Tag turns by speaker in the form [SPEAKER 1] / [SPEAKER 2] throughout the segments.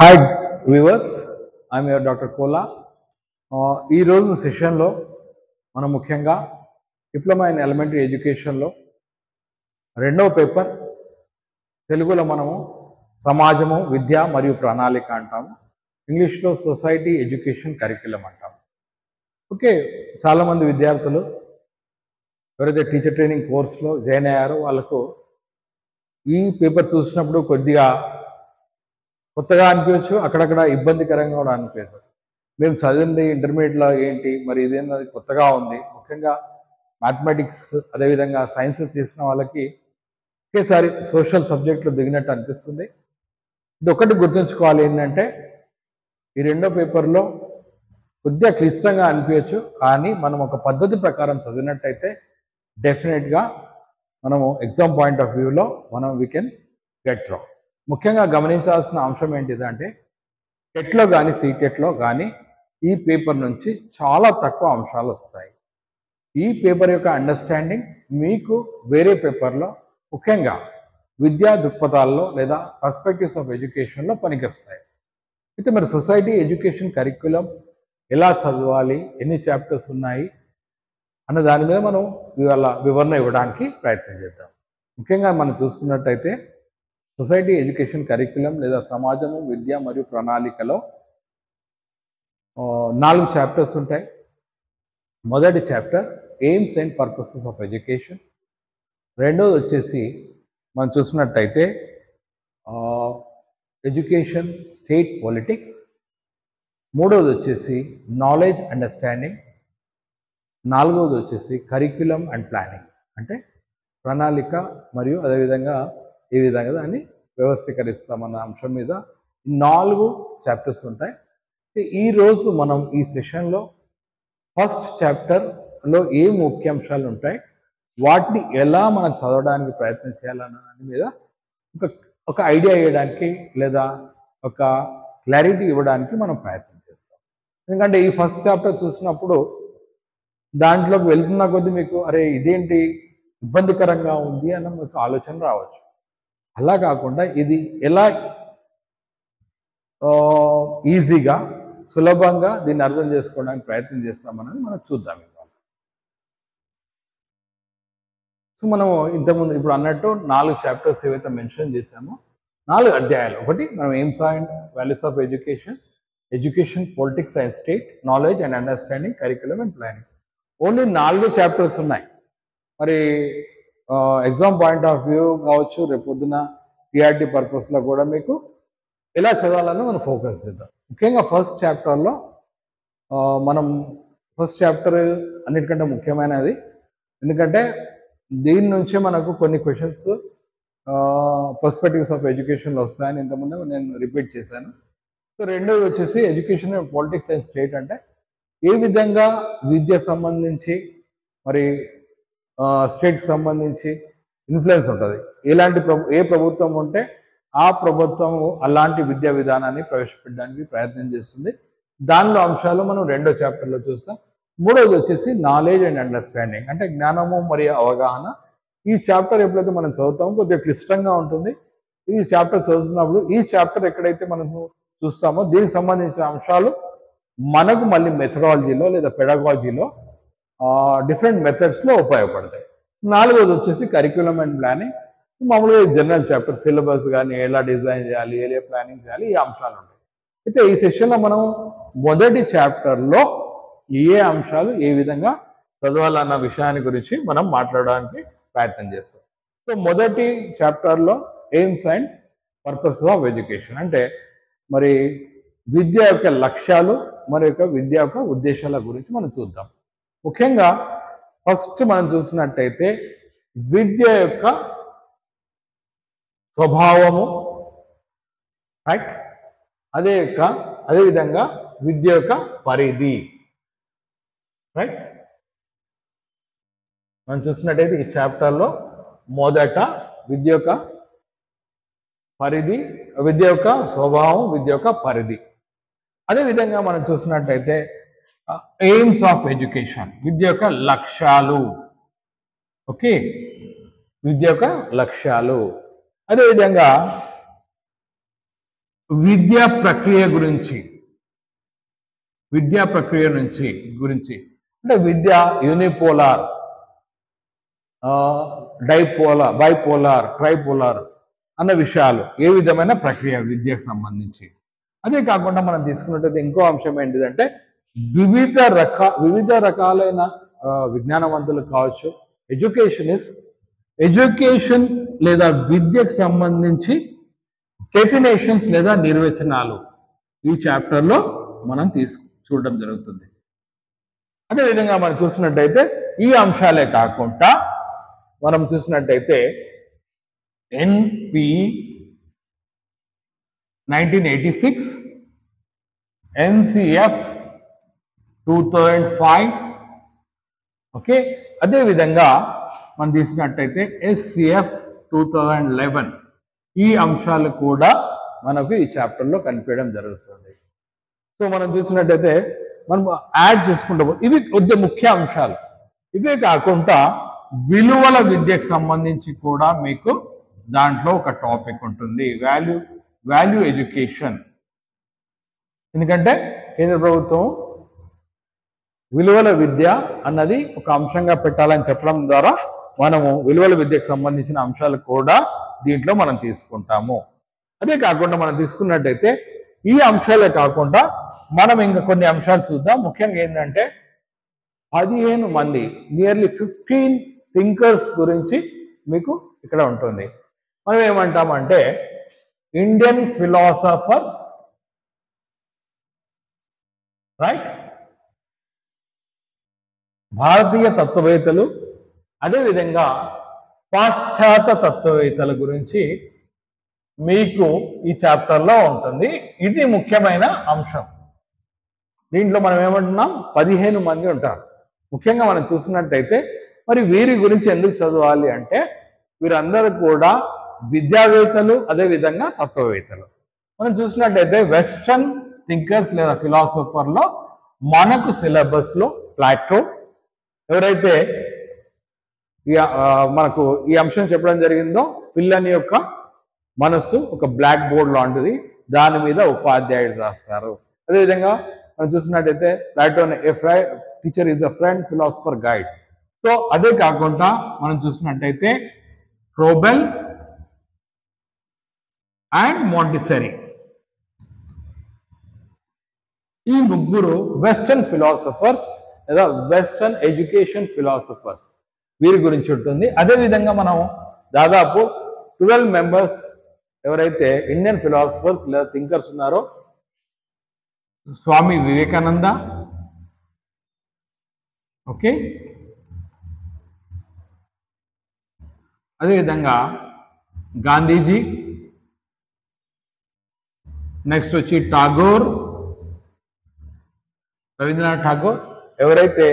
[SPEAKER 1] Hi viewers, I'm your doctor Kola. ఈరోజు సెషన్లో మనం ముఖ్యంగా డిప్లొమా ఇన్ ఎలిమెంటరీ ఎడ్యుకేషన్లో రెండవ పేపర్ తెలుగులో మనము సమాజము, విద్య మరియు ప్రణాళిక అంటాము. ఇంగ్లీష్లో సొసైటీ ఎడ్యుకేషన్ కరిక్యులం అంటాము. ఓకే, చాలామంది విద్యార్థులు ఎవరైతే టీచర్ ట్రైనింగ్ కోర్సులో జాయిన్ అయ్యారో వాళ్ళకు ఈ పేపర్ చూసినప్పుడు కొద్దిగా కొత్తగా అనిపించవచ్చు, అక్కడక్కడ ఇబ్బందికరంగా కూడా అనిపించచ్చు. మేము చదివింది ఇంటర్మీడియట్లో ఏంటి, మరి ఇదేంది కొత్తగా ఉంది. ముఖ్యంగా మ్యాథమెటిక్స్ అదేవిధంగా సైన్సెస్ చేసిన వాళ్ళకి ఒకేసారి సోషల్ సబ్జెక్టులు దిగినట్టు అనిపిస్తుంది. ఇది ఒకటి గుర్తుంచుకోవాలి, ఏంటంటే ఈ రెండో పేపర్లో కొద్దిగా క్లిష్టంగా అనిపించచ్చు, కానీ మనం ఒక పద్ధతి ప్రకారం చదివినట్టయితే డెఫినెట్గా మనము ఎగ్జామ్ పాయింట్ ఆఫ్ వ్యూలో వీ కెన్ గెట్ త్రూ. ముఖ్యంగా గమనించాల్సిన అంశం ఏంటిదంటే టెట్లో కానీ సీటెట్లో కానీ ఈ పేపర్ నుంచి చాలా తక్కువ అంశాలు వస్తాయి. ఈ పేపర్ యొక్క అండర్స్టాండింగ్ మీకు వేరే పేపర్లో ముఖ్యంగా విద్యా దృక్పథాల్లో లేదా పర్స్పెక్టివ్స్ ఆఫ్ ఎడ్యుకేషన్లో పనికొస్తాయి. అయితే మరి సొసైటీ ఎడ్యుకేషన్ కరిక్యులం ఎలా చదవాలి, ఎన్ని చాప్టర్స్ ఉన్నాయి అన్న దాని మీద మనం ఇవాళ వివరణ ఇవ్వడానికి ప్రయత్నం చేద్దాం. ముఖ్యంగా మనం చూసుకున్నట్టయితే సొసైటీ ఎడ్యుకేషన్ కరిక్యులం లేదా సమాజము, విద్య మరియు ప్రణాళికలో 4 చాప్టర్స్ ఉంటాయి. మొదటి chapter aims and purposes of education. రెండోది వచ్చేసి మనం చూసినట్టయితే ఎడ్యుకేషన్ స్టేట్ పొలిటిక్స్. మూడవది వచ్చేసి నాలెడ్జ్ అండర్స్టాండింగ్. నాలుగవది వచ్చేసి కరిక్యులం అండ్ ప్లానింగ్, అంటే ప్రణాళిక మరియు అదేవిధంగా ఏ విధంగా దాన్ని వ్యవస్థీకరిస్తామన్న అంశం మీద 4 చాప్టర్స్ ఉంటాయి. ఈరోజు మనం ఈ సెషన్లో ఫస్ట్ చాప్టర్లో ఏ ముఖ్యాంశాలు ఉంటాయి, వాటిని ఎలా మనం చదవడానికి ప్రయత్నం చేయాలన్న దాని మీద ఒక ఐడియా ఇవ్వడానికి లేదా ఒక క్లారిటీ ఇవ్వడానికి మనం ప్రయత్నం చేస్తాం. ఎందుకంటే ఈ ఫస్ట్ చాప్టర్ చూసినప్పుడు దాంట్లోకి వెళ్తున్న కొద్దీ మీకు అరే ఇదేంటి ఇబ్బందికరంగా ఉంది అన్న మీకు ఆలోచన రావచ్చు. అలా కాకుండా ఇది ఎలా ఈజీగా సులభంగా దీన్ని అర్థం చేసుకోవడానికి ప్రయత్నం చేస్తామన్నది మనం చూద్దాం ఇవాళ. సో మనం ఇంతకుముందు ఇప్పుడు అన్నట్టు 4 చాప్టర్స్ ఏవైతే మెన్షన్ చేశామో 4 అధ్యాయాలు. ఒకటి మనం aims and values of education, education politics and state, knowledge and understanding, curriculum and planning. Only 4 chapters ఉన్నాయి. మరి ఎగ్జామ్ పాయింట్ ఆఫ్ వ్యూ కావచ్చు, రేపు పొద్దున టీఆర్టీ పర్పస్లో కూడా మీకు ఎలా చదవాలని మనం ఫోకస్ చేద్దాం. ముఖ్యంగా ఫస్ట్ చాప్టర్లో మనం ఫస్ట్ చాప్టర్ అన్నిటికంటే ముఖ్యమైనది, ఎందుకంటే దీని నుంచే మనకు కొన్ని క్వశ్చన్స్ పర్స్పెక్టివ్స్ ఆఫ్ ఎడ్యుకేషన్లో వస్తాయని ఇంతకుముందు నేను రిపీట్ చేశాను. సో రెండోది వచ్చేసి ఎడ్యుకేషన్ పొలిటిక్స్ అండ్ స్టేట్, అంటే ఏ విధంగా విద్య సంబంధించి మరి స్టేట్కి సంబంధించి ఇన్ఫ్లుయెన్స్ ఉంటుంది. ఏ ప్రభుత్వం ఉంటే ఆ ప్రభుత్వం అలాంటి విద్యా విధానాన్ని ప్రవేశపెట్టడానికి ప్రయత్నం చేస్తుంది. దానిలో అంశాలు మనం రెండో చాప్టర్లో చూస్తాం. మూడవది వచ్చేసి నాలెడ్జ్ అండ్ అండర్స్టాండింగ్, అంటే జ్ఞానము మరియు అవగాహన. ఈ చాప్టర్ ఎప్పుడైతే మనం చదువుతామో కొద్దిగా క్లిష్టంగా ఉంటుంది. ఈ చాప్టర్ చదువుతున్నప్పుడు ఈ చాప్టర్ ఎక్కడైతే మనము చూస్తామో దీనికి సంబంధించిన అంశాలు మనకు మళ్ళీ మెథడాలజీలో లేదా పెడగాలజీలో డిఫరెంట్ మెథడ్స్లో ఉపయోగపడతాయి. నాలుగవది వచ్చేసి కరిక్యులం అండ్ ప్లానింగ్. మామూలుగా జనరల్ చాప్టర్, సిలబస్ కానీ ఎలా డిజైన్ చేయాలి, ఎలా ప్లానింగ్ చేయాలి, ఈ అంశాలు ఉంటాయి. అయితే ఈ సెషన్లో మనం మొదటి చాప్టర్లో ఏ అంశాలు ఏ విధంగా చదవాలన్న విషయాన్ని గురించి మనం మాట్లాడడానికి ప్రయత్నం చేస్తాం. సో మొదటి చాప్టర్లో aims and purposes of education, అంటే మరి విద్య యొక్క లక్ష్యాలు మరి యొక్క విద్య యొక్క ఉద్దేశాల గురించి మనం చూద్దాం. ముఖ్యంగా ఫస్ట్ మనం చూసినట్టయితే విద్య యొక్క స్వభావము, రైట్, అదేవిధంగా విద్య యొక్క పరిధి, రైట్. మనం చూసినట్టయితే ఈ చాప్టర్లో మొదట విద్య యొక్క పరిధి, విద్య యొక్క స్వభావం, విద్య యొక్క పరిధి. అదేవిధంగా మనం చూసినట్టయితే ఎయిమ్స్ ఆఫ్ ఎడ్యుకేషన్, విద్య యొక్క లక్ష్యాలు. ఓకే, విద్య యొక్క లక్ష్యాలు. అదేవిధంగా విద్యా ప్రక్రియ గురించి అంటే విద్య యూనిపోలార్, డైపోలార్, బైపోలార్, ట్రైపోలార్ అన్న విషయాలు, ఏ విధమైన ప్రక్రియ విద్యకు సంబంధించి. అదే కాకుండా మనం తీసుకున్నట్టయితే ఇంకో అంశం ఏంటిదంటే వివిధ రకాలైన విజ్ఞానవంతులు కావచ్చు. ఎడ్యుకేషన్ లేదా విద్యకు సంబంధించి డెఫినేషన్స్ లేదా నిర్వచనాలు ఈ చాప్టర్లో మనం చూడడం జరుగుతుంది. అదేవిధంగా మనం చూసినట్టయితే ఈ అంశాలే కాకుండా మనం చూసినట్టయితే ఎన్పి 1986, ఎన్సిఎఫ్ 2005, ఓకే. అదేవిధంగా మనం తీసుకున్నట్టయితే ఎస్సిఎఫ్ 2011 ఈ అంశాలు కూడా మనకు ఈ చాప్టర్లో కనిపించడం జరుగుతుంది. సో మనం చూసినట్టయితే మనం యాడ్ చేసుకుంటాము. ఇవి కొద్ది ముఖ్య అంశాలు. ఇవే కాకుండా విలువల విద్యకు సంబంధించి కూడా మీకు దాంట్లో ఒక టాపిక్ ఉంటుంది, వాల్యూ ఎడ్యుకేషన్. ఎందుకంటే కేంద్ర ప్రభుత్వం విలువల విద్య అన్నది ఒక అంశంగా పెట్టాలని చెప్పడం ద్వారా మనము విలువల విద్యకు సంబంధించిన అంశాలు కూడా దీంట్లో మనం తీసుకుంటాము. అదే కాకుండా మనం తీసుకున్నట్టయితే ఈ అంశాలే కాకుండా మనం ఇంకా కొన్ని అంశాలు చూద్దాం. ముఖ్యంగా ఏంటంటే 15 మంది, నియర్లీ 15 థింకర్స్ గురించి మీకు ఇక్కడ ఉంటుంది. మనం ఏమంటామంటే ఇండియన్ ఫిలాసఫర్స్, రైట్, భారతీయ తత్వవేత్తలు, అదేవిధంగా పాశ్చాత్య తత్వవేత్తల గురించి మీకు ఈ చాప్టర్లో ఉంటుంది. ఇది ముఖ్యమైన అంశం. దీంట్లో మనం ఏమంటున్నాం, 15 మంది ఉంటారు. ముఖ్యంగా మనం చూసినట్టయితే మరి వీరి గురించి ఎందుకు చదవాలి అంటే వీరందరూ కూడా విద్యావేత్తలు, అదేవిధంగా తత్వవేత్తలు. మనం చూసినట్టయితే వెస్టర్న్ థింకర్స్ లేదా ఫిలాసఫర్లో మనకు సిలబస్లో ప్లాటో, ఎవరైతే మనకు ఈ అంశం చెప్పడం జరిగిందో, పిల్లని యొక్క మనస్సు ఒక బ్లాక్ బోర్డ్ లాంటిది, దాని మీద ఉపాధ్యాయుడు రాస్తారు. అదేవిధంగా మనం చూసినట్టయితే Plato teacher is a friend, philosopher guide. So అదే కాకుండా మనం చూసినట్టయితే ఫ్రోబెల్ అండ్ మాంటిసరీ, ఈ ముగ్గురు వెస్టర్న్ ఫిలాసఫర్స్ లేదా వెస్టర్న్ ఎడ్యుకేషన్ ఫిలాసఫర్స్, వీరి గురించి ఉంటుంది. అదేవిధంగా మనం దాదాపు 12 మెంబర్స్ ఎవరైతే ఇండియన్ ఫిలాసఫర్స్ లేదా థింకర్స్ ఉన్నారో, స్వామి వివేకానంద, ఓకే, అదేవిధంగా గాంధీజీ, నెక్స్ట్ వచ్చి ఠాగూర్, రవీంద్రనాథ్ ఠాగూర్, ఎవరైతే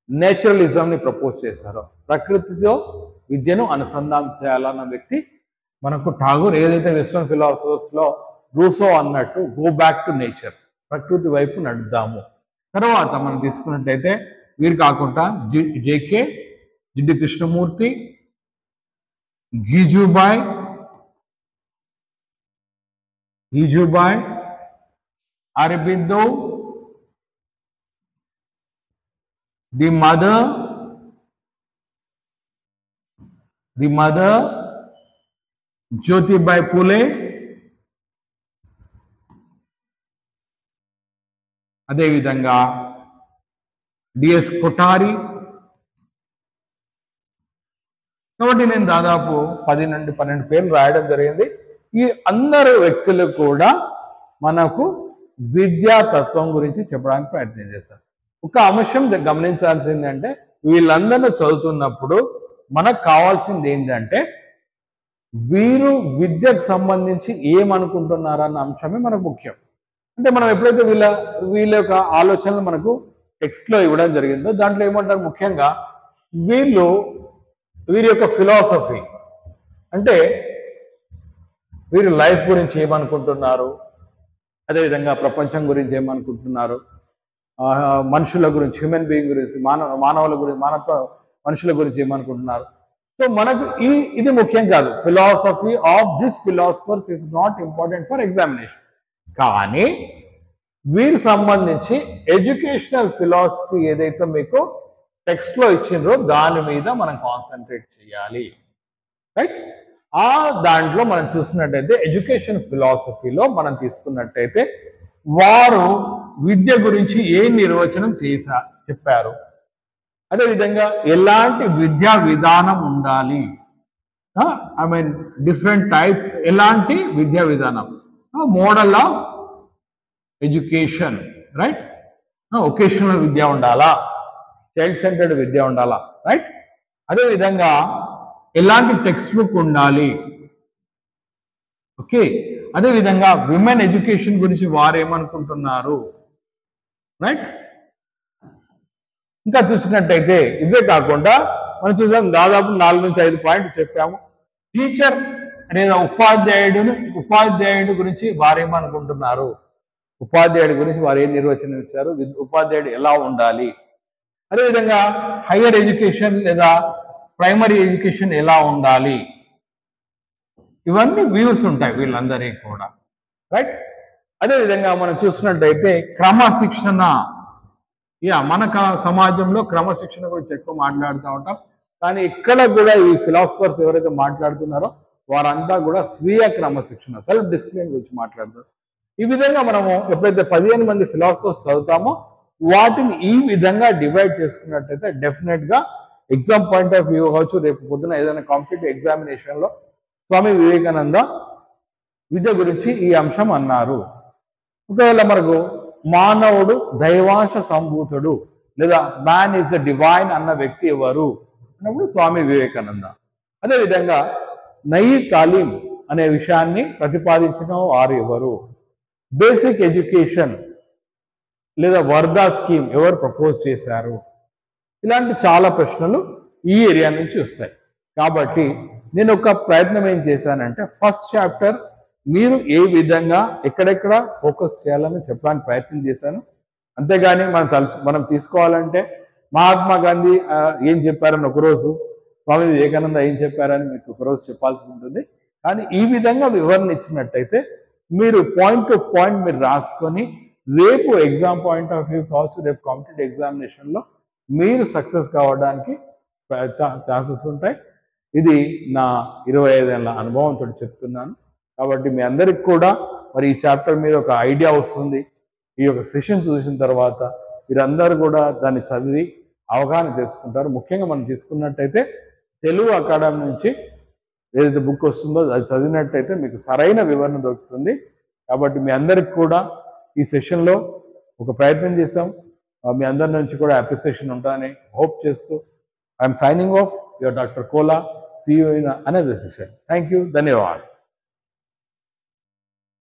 [SPEAKER 1] నేచురలిజంని ప్రపోజ్ చేశారో, ప్రకృతితో విద్యను అనుసంధానం చేయాలన్న వ్యక్తి మనకు ఠాగూర్. ఏదైతే వెస్టర్న్ ఫిలాసఫర్స్లో రూసో అన్నట్టు గో బ్యాక్ టు నేచర్, ప్రకృతి వైపు నడుద్దాము. తర్వాత మనం తీసుకున్నట్టయితే వీరు కాకుండా JK, Jiddu Krishnamurti, గీజుబాయ్, Aurobindo, the mother Jyotibai పూలే, అదేవిధంగా డిఎస్ కొఠారి. కాబట్టి నేను దాదాపు 10 నుండి 12 పేర్లు రాయడం జరిగింది. ఈ అందరు వ్యక్తులు కూడా మనకు విద్యాతత్వం గురించి చెప్పడానికి ప్రయత్నం చేస్తారు. ఒక అంశం గమనించాల్సింది అంటే వీళ్ళందరూ చదువుతున్నప్పుడు మనకు కావాల్సింది ఏంటంటే వీరు విద్యకు సంబంధించి ఏమనుకుంటున్నారన్న అంశమే మనకు ముఖ్యం. అంటే మనం ఎప్పుడైతే వీళ్ళ యొక్క ఆలోచనలు మనకు టెక్స్ట్లో ఇవ్వడం జరిగిందో దాంట్లో ఏమంటారు, ముఖ్యంగా వీరి యొక్క ఫిలాసఫీ అంటే వీరు లైఫ్ గురించి ఏమనుకుంటున్నారు, అదేవిధంగా ప్రపంచం గురించి ఏమనుకుంటున్నారు, మనుషుల గురించి, హ్యూమన్ బీయింగ్ గురించి, మనుషుల గురించి ఏమనుకుంటున్నారు. సో మనకు ఇది ముఖ్యం కాదు. Philosophy of this philosophers is not important for examination. కానీ వీరికి సంబంధించి ఎడ్యుకేషనల్ ఫిలాసఫీ ఏదైతే మీకు టెక్స్ట్ లో ఇచ్చిండ్రో దాని మీద మనం కాన్సన్ట్రేట్ చేయాలి. రైట్? ఆ దాంట్లో మనం చూసినట్టయితే ఎడ్యుకేషన్ ఫిలాసఫీలో మనం తీసుకున్నట్టయితే వారు విద్య గురించి ఏ నిర్వచనం చెప్పారు, అదేవిధంగా ఎలాంటి విద్యా విధానం ఉండాలి, ఐ మీన్ డిఫరెంట్ టైప్, ఎలాంటి విద్యా విధానం, model of education, right? Vocational విద్య ఉండాలా, చైల్డ్ సెంటర్డ్ విద్య ఉండాలా, రైట్? అదేవిధంగా ఎలాంటి టెక్స్ట్ బుక్ ఉండాలి, ఓకే? అదేవిధంగా విమెన్ ఎడ్యుకేషన్ గురించి వారు ఏమనుకుంటున్నారు, రైట్? ఇంకా చూసినట్టయితే ఇవే కాకుండా మనం చూసాం దాదాపు 4 నుంచి 5 పాయింట్లు చెప్పాము. టీచర్ లేదా ఉపాధ్యాయుడు గురించి వారు ఏమనుకుంటున్నారు, ఉపాధ్యాయుడి గురించి వారు ఏం నిర్వచనం ఇచ్చారు, ఉపాధ్యాయుడు ఎలా ఉండాలి, అదేవిధంగా హైయర్ ఎడ్యుకేషన్ లేదా ప్రైమరీ ఎడ్యుకేషన్ ఎలా ఉండాలి, ఇవన్నీ వ్యూస్ ఉంటాయి వీళ్ళందరికీ కూడా, రైట్? అదేవిధంగా మనం చూసినట్టయితే క్రమశిక్షణ, మన సమాజంలో క్రమశిక్షణ గురించి ఎక్కువ మాట్లాడుతూ ఉంటాం. కానీ ఇక్కడ కూడా ఈ ఫిలాసఫర్స్ ఎవరైతే మాట్లాడుతున్నారో వారంతా కూడా స్వీయ క్రమశిక్షణ, సెల్ఫ్ డిసిప్లిన్ గురించి మాట్లాడతారు. ఈ విధంగా మనము ఎప్పుడైతే 15 మంది ఫిలాసఫర్స్ చదువుతామో వాటిని ఈ విధంగా డివైడ్ చేసుకున్నట్టయితే డెఫినెట్ గా ఎగ్జామ్ పాయింట్ ఆఫ్ వ్యూ కావచ్చు, రేపు పొద్దున ఏదైనా కాంపిటేటివ్ ఎగ్జామినేషన్ లో స్వామి వివేకానంద విద్య గురించి ఈ అంశం అన్నారు. ఒకవేళ మనకు మానవుడు దైవాంశ సంభూతుడు లేదా మ్యాన్ ఈజ్ ద డివైన్ అన్న వ్యక్తి ఎవరు అన్నప్పుడు స్వామి వివేకానంద. అదేవిధంగా నయీ తాలీం అనే విషయాన్ని ప్రతిపాదించిన వారు ఎవరు, బేసిక్ ఎడ్యుకేషన్ లేదా వర్ధా స్కీమ్ ఎవరు ప్రపోజ్ చేశారు, ఇలాంటి చాలా ప్రశ్నలు ఈ ఏరియా నుంచి వస్తాయి. కాబట్టి నేను ఒక ప్రయత్నం ఏం చేశానంటే ఫస్ట్ చాప్టర్ మీరు ఏ విధంగా ఎక్కడెక్కడ ఫోకస్ చేయాలని చెప్పడానికి ప్రయత్నం చేశాను. అంతేగాని మనం తీసుకోవాలంటే మహాత్మా గాంధీ ఏం చెప్పారని ఒకరోజు, స్వామి వివేకానంద ఏం చెప్పారని మీకు ఒకరోజు చెప్పాల్సి ఉంటుంది. కానీ ఈ విధంగా వివరణ ఇచ్చినట్టయితే మీరు పాయింట్ టు పాయింట్ మీరు రాసుకొని రేపు ఎగ్జామ్ పాయింట్ ఆఫ్ వ్యూ కావచ్చు, రేపు కాంపిటేటివ్ ఎగ్జామినేషన్లో మీరు సక్సెస్ కావడానికి ఛాన్సెస్ ఉంటాయి. ఇది నా 25 ఏళ్ళ అనుభవంతో చెప్తున్నాను. కాబట్టి మీ అందరికి కూడా మరి ఈ చాప్టర్ మీద ఒక ఐడియా వస్తుంది. ఈ యొక్క సెషన్ చూసిన తర్వాత మీరందరూ కూడా దాన్ని చదివి అవగాహన చేసుకుంటారు. ముఖ్యంగా మనం తీసుకున్నట్టయితే తెలుగు అకాడమీ నుంచి ఏదైతే బుక్ వస్తుందో అది చదివినట్టయితే మీకు సరైన వివరణ దొరుకుతుంది. కాబట్టి మీ అందరికి కూడా ఈ సెషన్లో ఒక ప్రయత్నం చేశాం. మీ అందరి నుంచి కూడా అప్రిసియేషన్ ఉంటుందని హోప్ చేస్తూ I'm signing off your doctor Kola. See you in another session. Thank you. ధన్యవాదాలు.